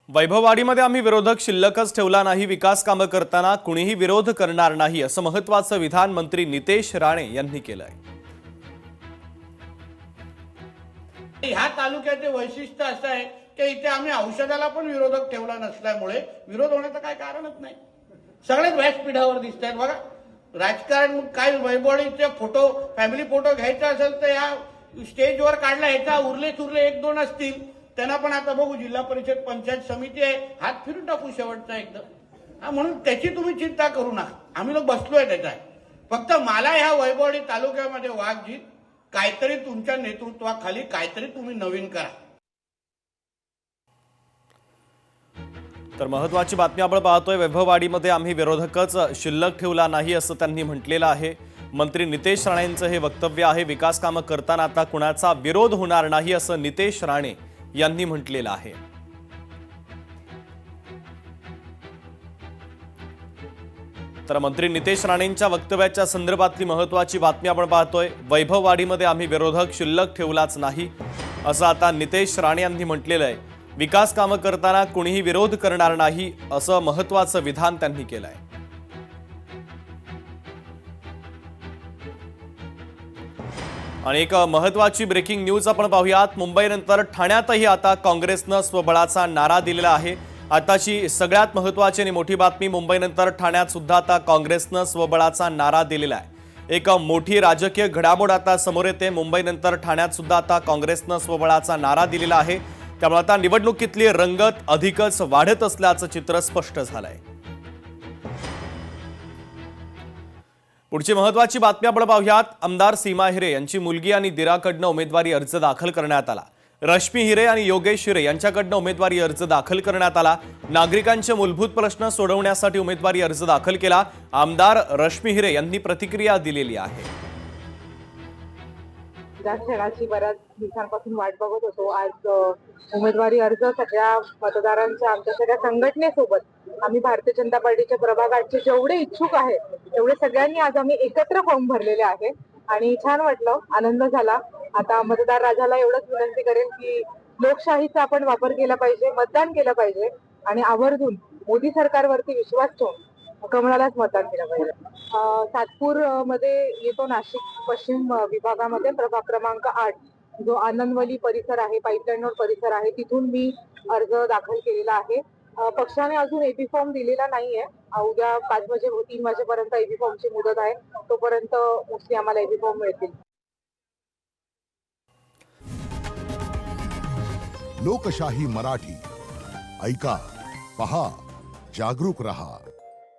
वैभववाडीमध्ये आम्ही विरोधक शिल्लकच ठेवला नाही, विकास कामं करताना कुणीही विरोध करणार नाही असं महत्त्वाचं विधान मंत्री नितेश राणे यांनी केलंय। ह्या तालुक्याचे वैशिष्ट्य असं आहे की इथे आम्ही औषधाला पण विरोधक ठेवला नसल्यामुळे विरोध होण्याचं काय कारणच नाही। सगळेच व्यासपीठावर दिसत आहेत बघा। राजकारण काय वैभववाडीचे फोटो फॅमिली फोटो घ्यायचा असेल तर या स्टेजवर काढला, ह्याचा उरले सुरले एक दोन असतील त्यांना पण आता बघू, जिल्हा परिषद पंचायत समिती आहे, हात फिरून टाकू शेवटचा एकदम। म्हणून त्याची तुम्ही चिंता करू नका, आम्ही लोक बसलोय त्याच्या। फक्त मला ह्या वैभववाडी तालुक्यामध्ये वाघजीत काहीतरी तुमच्या नेतृत्वाखाली काहीतरी तुम्ही नवीन करा। तर महत्त्वाची बातमी आपण पाहतोय, वैभववाडीमध्ये आम्ही विरोधकच शिल्लक ठेवला नाही असं त्यांनी म्हटलेलं आहे। मंत्री नितेश राणेंचं हे वक्तव्य आहे। विकास कामं करताना आता कुणाचा विरोध होणार नाही असं नितेश राणे यांनी म्हटलेलं आहे। तर मंत्री नितेश राणेंच्या वक्तव्याच्या संदर्भातली महत्त्वाची बातमी आपण पाहतोय। वैभववाडीमध्ये आम्ही विरोधक शिल्लक ठेवलाच नाही असं आता नितेश राणे यांनी म्हटलेलं आहे। विकास कामं करताना कुणीही विरोध करणार नाही असं महत्त्वाचं विधान त्यांनी केलंय। आणि एक महत्त्वाची ब्रेकिंग न्यूज आपण पाहूयात। मुंबईनंतर ठाण्यातही आता काँग्रेसनं स्वबळाचा नारा दिलेला आहे। आताची सगळ्यात महत्त्वाची आणि मोठी बातमी, मुंबईनंतर ठाण्यात सुद्धा आता काँग्रेसनं स्वबळाचा नारा दिलेला आहे। एक मोठी राजकीय घडामोड आता समोर येते। मुंबईनंतर ठाण्यात सुद्धा आता काँग्रेसनं स्वबळाचा नारा दिलेला आहे। त्यामुळे आता निवडणुकीतली रंगत अधिकच वाढत असल्याचं चित्र स्पष्ट झालंय। पुढची महत्त्वाची बातमी आपण पाहूयात। आमदार सीमा हिरे यांची मुलगी आणि दिराकडनं उमेदवारी अर्ज दाखल करण्यात आला। रश्मी हिरे आणि योगेश हिरे यांच्याकडनं उमेदवारी अर्ज दाखल करण्यात आला। नागरिकांचे मूलभूत प्रश्न सोडवण्यासाठी उमेदवारी अर्ज दाखल केला। आमदार रश्मी हिरे यांनी प्रतिक्रिया दिलेली आहे। ज्या क्षणाची बऱ्याच दिवसांपासून वाट बघत होतो, आज उमेदवारी अर्ज सगळ्या मतदारांच्या, आमच्या सगळ्या संघटनेसोबत आम्ही भारतीय जनता पार्टीच्या प्रभागाचे जेवढे इच्छुक आहेत तेवढे सगळ्यांनी आज आम्ही एकत्र फॉर्म भरलेले आहे आणि छान वाटलं, आनंद झाला। आता मतदार राजाला एवढंच विनंती करेन की लोकशाहीचा आपण वापर केला पाहिजे, मतदान केलं पाहिजे आणि आवर्जून मोदी सरकारवरती विश्वास ठेवून कमळालाच मतदान केलं पाहिजे। सातपूर मध्ये येतो, नाशिक पश्चिम विभागामध्ये प्रभाग क्रमांक 8 जो आनंदवली परिसर आहे, पाईपलाईन रोड परिसर आहे, तिथून मी अर्ज दाखल केलेला आहे। पक्षाने अजून एबी फॉर्म दिलेला नाहीये। उद्या 3 वाजेपर्यंत एबी फॉर्मची मुदत आहे, तोपर्यंत मोस्टली आम्हाला एबी फॉर्म मिळतील। लोकशाही मराठी ऐका, पहा, जागरूक रहा।